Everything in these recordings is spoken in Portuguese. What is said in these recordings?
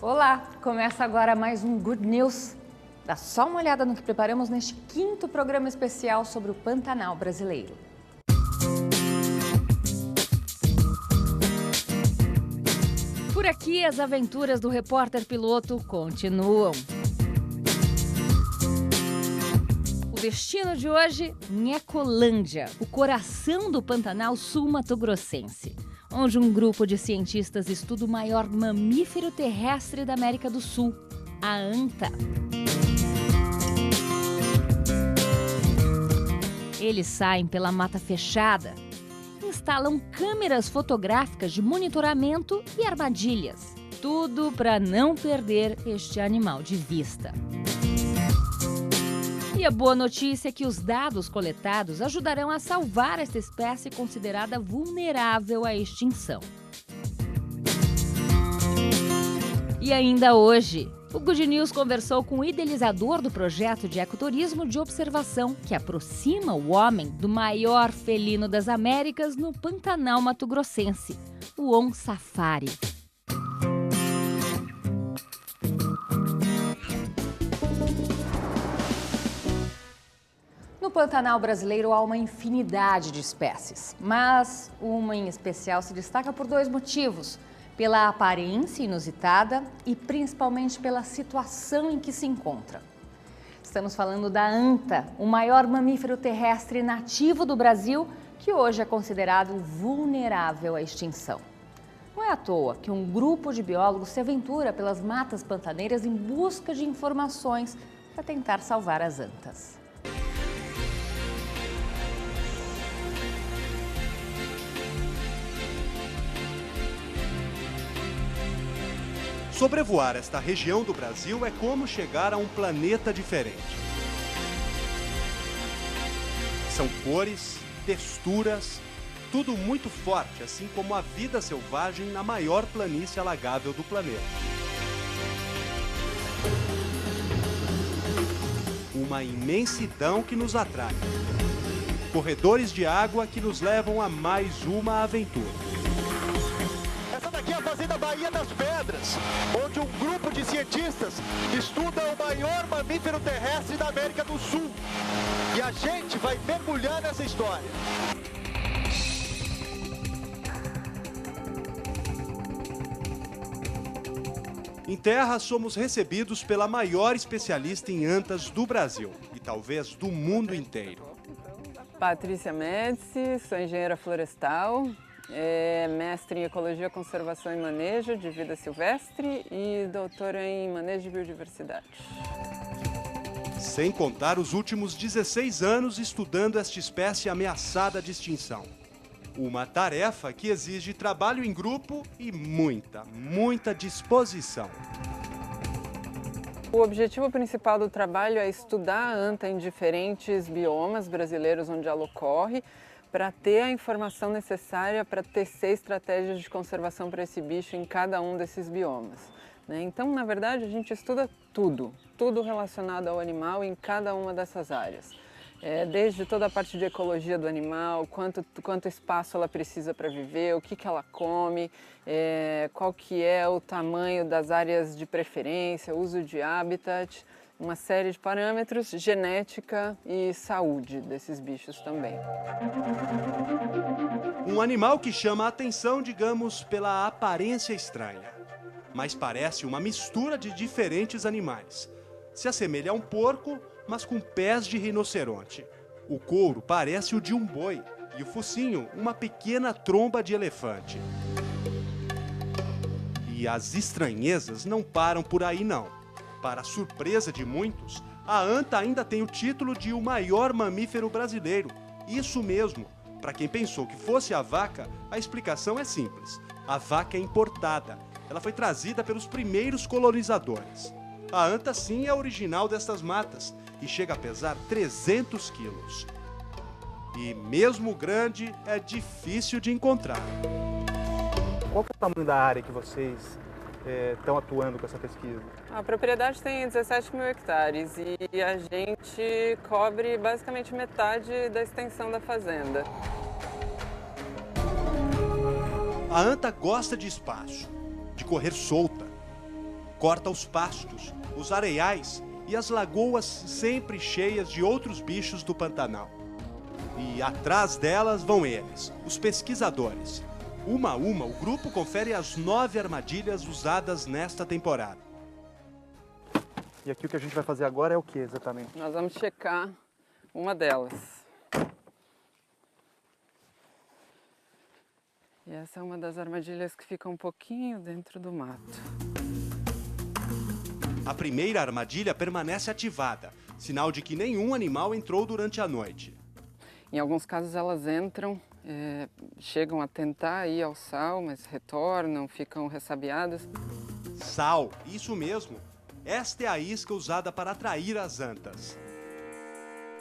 Olá, começa agora mais um Good News. Dá só uma olhada no que preparamos neste 5º programa especial sobre o Pantanal brasileiro. Por aqui, as aventuras do repórter piloto continuam. O destino de hoje, Nhecolândia, o coração do Pantanal sul-mato-grossense, onde um grupo de cientistas estuda o maior mamífero terrestre da América do Sul, a anta. Eles saem pela mata fechada, instalam câmeras fotográficas de monitoramento e armadilhas, tudo para não perder este animal de vista. E a boa notícia é que os dados coletados ajudarão a salvar esta espécie considerada vulnerável à extinção. E ainda hoje, o Good News conversou com o idealizador do projeto de ecoturismo de observação que aproxima o homem do maior felino das Américas no Pantanal mato-grossense, o On Safari. No Pantanal brasileiro há uma infinidade de espécies, mas uma em especial se destaca por 2 motivos: pela aparência inusitada e principalmente pela situação em que se encontra. Estamos falando da anta, o maior mamífero terrestre nativo do Brasil, que hoje é considerado vulnerável à extinção. Não é à toa que um grupo de biólogos se aventura pelas matas pantaneiras em busca de informações para tentar salvar as antas. Sobrevoar esta região do Brasil é como chegar a um planeta diferente. São cores, texturas, tudo muito forte, assim como a vida selvagem na maior planície alagável do planeta. Uma imensidão que nos atrai. Corredores de água que nos levam a mais uma aventura. Aqui é a Fazenda Baía das Pedras, onde um grupo de cientistas estuda o maior mamífero terrestre da América do Sul. E a gente vai mergulhar nessa história. Em terra, somos recebidos pela maior especialista em antas do Brasil e talvez do mundo inteiro. Patrícia Médici, sou engenheira florestal. Mestre em Ecologia, Conservação e Manejo de Vida Silvestre e doutora em Manejo de Biodiversidade. Sem contar os últimos 16 anos estudando esta espécie ameaçada de extinção. Uma tarefa que exige trabalho em grupo e muita disposição. O objetivo principal do trabalho é estudar a anta em diferentes biomas brasileiros onde ela ocorre, para ter a informação necessária para tecer estratégias de conservação para esse bicho em cada um desses biomas. Então, na verdade, a gente estuda tudo relacionado ao animal em cada uma dessas áreas. Desde toda a parte de ecologia do animal, quanto espaço ela precisa para viver, o que ela come, qual que é o tamanho das áreas de preferência, uso de habitat, uma série de parâmetros, genética e saúde desses bichos também. Um animal que chama a atenção, digamos, pela aparência estranha. Mas parece uma mistura de diferentes animais. Se assemelha a um porco, mas com pés de rinoceronte. O couro parece o de um boi e o focinho uma pequena tromba de elefante. E as estranhezas não param por aí não. Para a surpresa de muitos, a anta ainda tem o título de o maior mamífero brasileiro. Isso mesmo. Para quem pensou que fosse a vaca, a explicação é simples. A vaca é importada. Ela foi trazida pelos primeiros colonizadores. A anta sim é original destas matas e chega a pesar 300 quilos. E mesmo grande, é difícil de encontrar. Qual que é o tamanho da área que vocês estão atuando com essa pesquisa? A propriedade tem 17 mil hectares e a gente cobre basicamente metade da extensão da fazenda. A anta gosta de espaço, de correr solta. corta os pastos, os areiais e as lagoas sempre cheias de outros bichos do Pantanal. E atrás delas vão eles, os pesquisadores. Uma a uma, o grupo confere as 9 armadilhas usadas nesta temporada. E aqui o que a gente vai fazer agora é o que exatamente? Nós vamos checar uma delas. E essa é uma das armadilhas que fica um pouquinho dentro do mato. A primeira armadilha permanece ativada, sinal de que nenhum animal entrou durante a noite. Em alguns casos elas entram, chegam a tentar ir ao sal, mas retornam, ficam ressabiadas. Sal, isso mesmo. Esta é a isca usada para atrair as antas.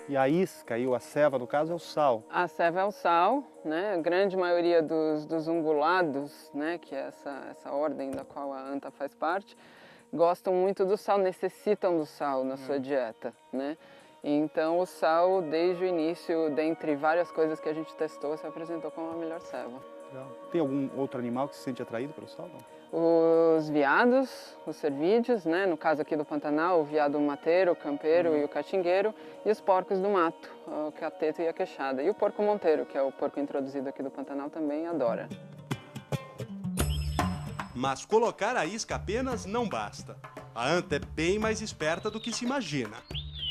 E a isca, e a ceva, no caso, é o sal. A ceva é o sal, né? A grande maioria dos ungulados, né? Que é essa ordem da qual a anta faz parte, gostam muito do sal, necessitam do sal na sua dieta, né? Então o sal, desde o início, dentre várias coisas que a gente testou, se apresentou como a melhor ceva. Tem algum outro animal que se sente atraído pelo sal? Não? Os veados, os cervídeos, né? No caso aqui do Pantanal, o veado mateiro, o campeiro e o catingueiro, e os porcos do mato, o cateto e a queixada. E o porco monteiro, que é o porco introduzido aqui do Pantanal, também adora. Mas colocar a isca apenas não basta. A anta é bem mais esperta do que se imagina.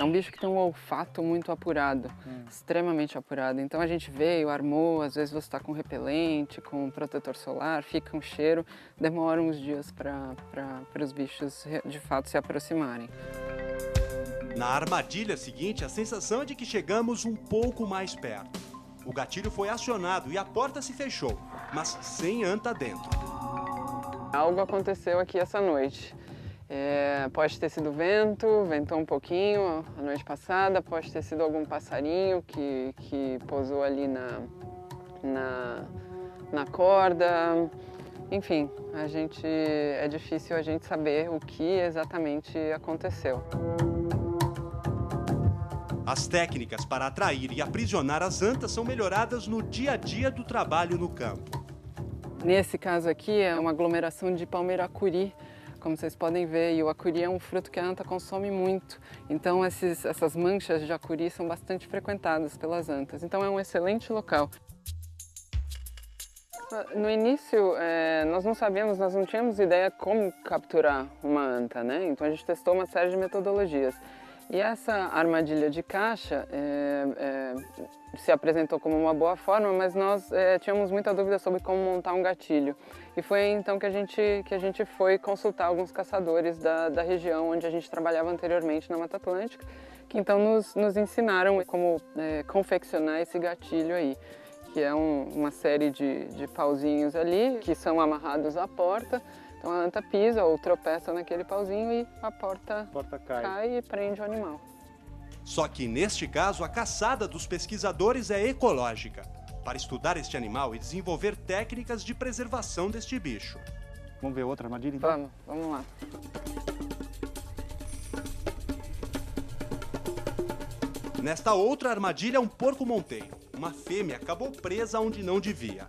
É um bicho que tem um olfato muito apurado, extremamente apurado. Então a gente veio, armou, às vezes você está com repelente, com protetor solar, fica um cheiro, demora uns dias para os bichos de fato se aproximarem. Na armadilha seguinte, a sensação é de que chegamos um pouco mais perto. O gatilho foi acionado e a porta se fechou, mas sem anta dentro. Algo aconteceu aqui essa noite. Pode ter sido vento, ventou um pouquinho a noite passada, pode ter sido algum passarinho que pousou ali na corda. Enfim, é difícil a gente saber o que exatamente aconteceu. As técnicas para atrair e aprisionar as antas são melhoradas no dia a dia do trabalho no campo. Nesse caso aqui é uma aglomeração de palmeira-acuri, como vocês podem ver, e o acuri é um fruto que a anta consome muito. Então essas manchas de acuri são bastante frequentadas pelas antas. Então é um excelente local. No início, nós não sabíamos, nós não tínhamos ideia como capturar uma anta, né? Então a gente testou uma série de metodologias. E essa armadilha de caixa se apresentou como uma boa forma, mas nós tínhamos muita dúvida sobre como montar um gatilho. E foi então que a gente foi consultar alguns caçadores da região onde a gente trabalhava anteriormente na Mata Atlântica, que então nos ensinaram como confeccionar esse gatilho aí, que é uma série de pauzinhos ali que são amarrados à porta. Então a anta pisa ou tropeça naquele pauzinho e a porta cai e prende o animal. Só que neste caso a caçada dos pesquisadores é ecológica, para estudar este animal e desenvolver técnicas de preservação deste bicho. Vamos ver outra armadilha então? Vamos lá. Nesta outra armadilha, um porco monteiro. Uma fêmea acabou presa onde não devia.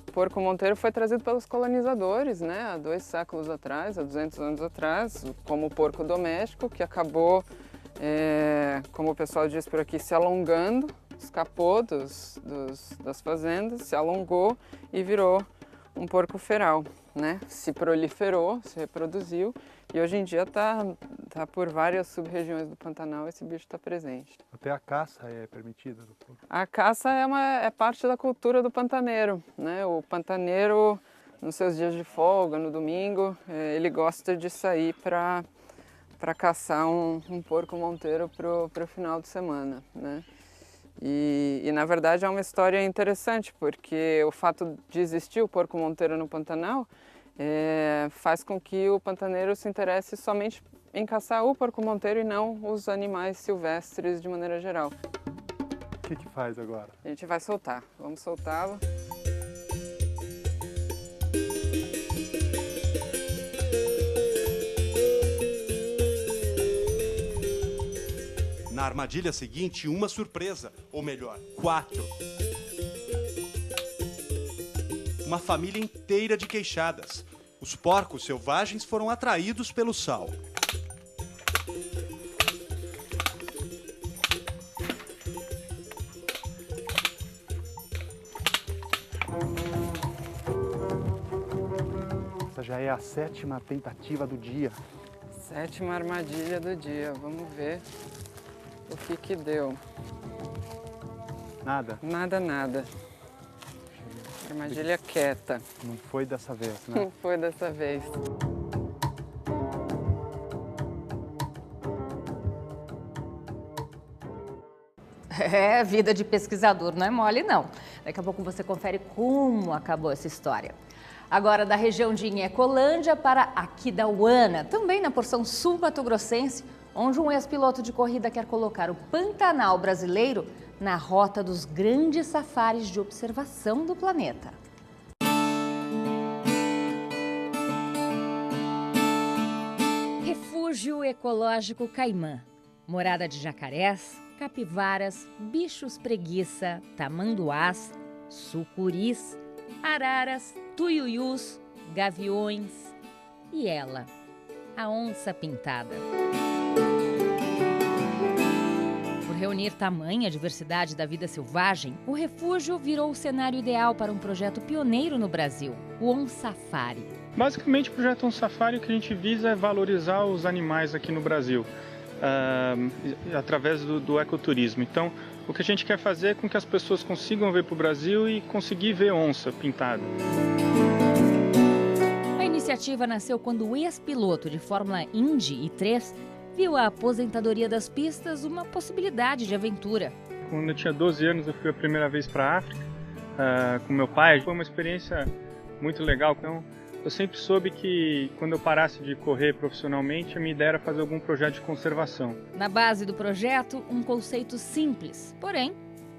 O porco monteiro foi trazido pelos colonizadores, né, há 2 séculos atrás, há 200 anos atrás, como porco doméstico, que acabou, como o pessoal diz por aqui, se alongando, escapou das fazendas, se alongou e virou um porco feral, né? Se proliferou, se reproduziu e hoje em dia tá por várias sub-regiões do Pantanal, esse bicho está presente. Até a caça é permitida do porco? A caça é parte da cultura do pantaneiro, né? O pantaneiro, nos seus dias de folga, no domingo, ele gosta de sair para caçar um porco monteiro pro final de semana, né? E na verdade é uma história interessante, porque o fato de existir o porco monteiro no Pantanal faz com que o pantaneiro se interesse somente em caçar o porco monteiro e não os animais silvestres de maneira geral. O que faz agora? A gente vai soltar, vamos soltá-lo. Na armadilha seguinte, uma surpresa, ou melhor, 4. Uma família inteira de queixadas. Os porcos selvagens foram atraídos pelo sal. Essa já é a 7ª tentativa do dia. 7ª armadilha do dia. Vamos ver o que deu. Nada? Nada, nada. Armadilha quieta. Não foi dessa vez, né? Não foi dessa vez. É, vida de pesquisador não é mole, não. Daqui a pouco você confere como acabou essa história. Agora, da região de Ecolândia para Aquidauana, também na porção sul-mato-grossense, onde um ex-piloto de corrida quer colocar o Pantanal brasileiro na rota dos grandes safaris de observação do planeta. Refúgio Ecológico Caimã. Morada de jacarés, capivaras, bichos preguiça, tamanduás, sucuris, araras, tuiuius, gaviões e ela, a onça pintada. Por reunir tamanha diversidade da vida selvagem, o refúgio virou o cenário ideal para um projeto pioneiro no Brasil, o OnSafari. Basicamente, o projeto OnSafari, o que a gente visa é valorizar os animais aqui no Brasil, através do ecoturismo. Então, o que a gente quer fazer é com que as pessoas consigam vir para o Brasil e conseguir ver onça pintada. A iniciativa nasceu quando o ex-piloto de Fórmula Indy i3 viu a aposentadoria das pistas uma possibilidade de aventura. Quando eu tinha 12 anos, eu fui a primeira vez para a África com meu pai. Foi uma experiência muito legal. Então, eu sempre soube que quando eu parasse de correr profissionalmente, a minha ideia era fazer algum projeto de conservação. Na base do projeto, um conceito simples, porém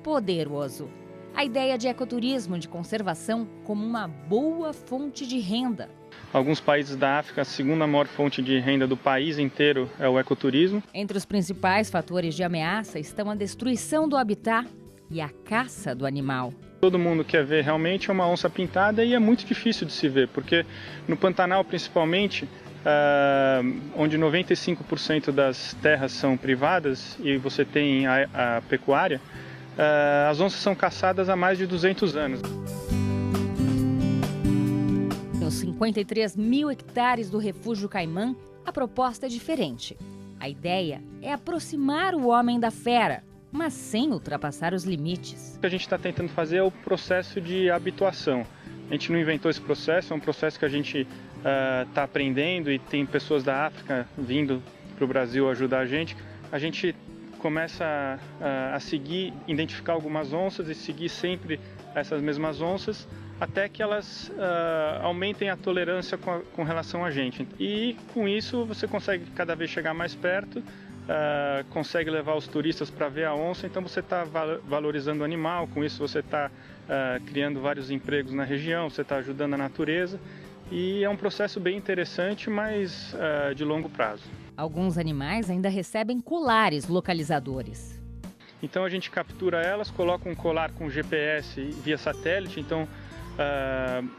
poderoso. A ideia de ecoturismo de conservação como uma boa fonte de renda. Alguns países da África, a segunda maior fonte de renda do país inteiro é o ecoturismo. Entre os principais fatores de ameaça estão a destruição do habitat e a caça do animal. Todo mundo quer ver realmente uma onça pintada e é muito difícil de se ver, porque no Pantanal principalmente, onde 95% das terras são privadas e você tem a pecuária, as onças são caçadas há mais de 200 anos. Nos 53 mil hectares do Refúgio Caimã, a proposta é diferente. A ideia é aproximar o homem da fera, mas sem ultrapassar os limites. O que a gente está tentando fazer é o processo de habituação. A gente não inventou esse processo, é um processo que a gente está aprendendo e tem pessoas da África vindo para o Brasil ajudar a gente. A gente começa a seguir, identificar algumas onças e seguir sempre essas mesmas onças até que elas aumentem a tolerância com relação a gente. E com isso você consegue cada vez chegar mais perto, consegue levar os turistas para ver a onça, então você está valorizando o animal, com isso você está criando vários empregos na região, você está ajudando a natureza e é um processo bem interessante, mas de longo prazo. Alguns animais ainda recebem colares localizadores. Então a gente captura elas, coloca um colar com GPS via satélite, então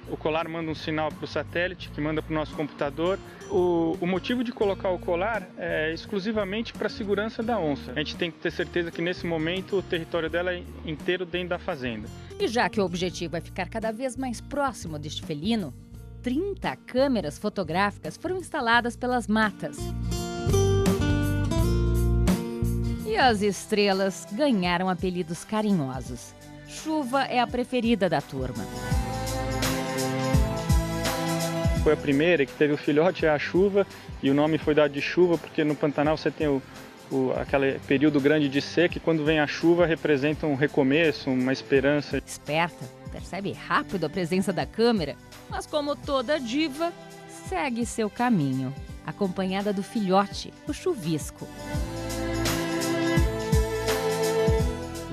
o colar manda um sinal para o satélite, que manda para o nosso computador. O motivo de colocar o colar é exclusivamente para a segurança da onça. A gente tem que ter certeza que nesse momento o território dela é inteiro dentro da fazenda. E já que o objetivo é ficar cada vez mais próximo deste felino, 30 câmeras fotográficas foram instaladas pelas matas. E as estrelas ganharam apelidos carinhosos. Chuva é a preferida da turma. Foi a primeira que teve o filhote, a Chuva, e o nome foi dado de Chuva porque no Pantanal você tem aquele período grande de seca e quando vem a chuva representa um recomeço, uma esperança. Esperta, percebe rápido a presença da câmera, mas como toda diva, segue seu caminho, acompanhada do filhote, o chuvisco.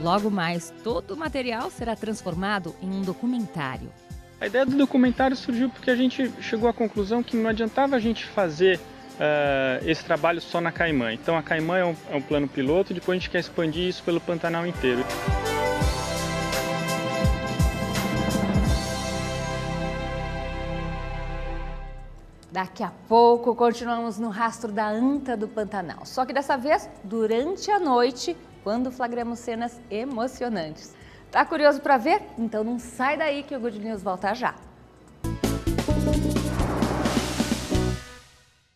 Logo mais, todo o material será transformado em um documentário. A ideia do documentário surgiu porque a gente chegou à conclusão que não adiantava a gente fazer esse trabalho só na Caimã. Então a Caimã é um plano piloto, depois a gente quer expandir isso pelo Pantanal inteiro. Daqui a pouco continuamos no rastro da anta do Pantanal, só que dessa vez durante a noite, quando flagramos cenas emocionantes. Tá curioso para ver? Então não sai daí que o Good News volta já.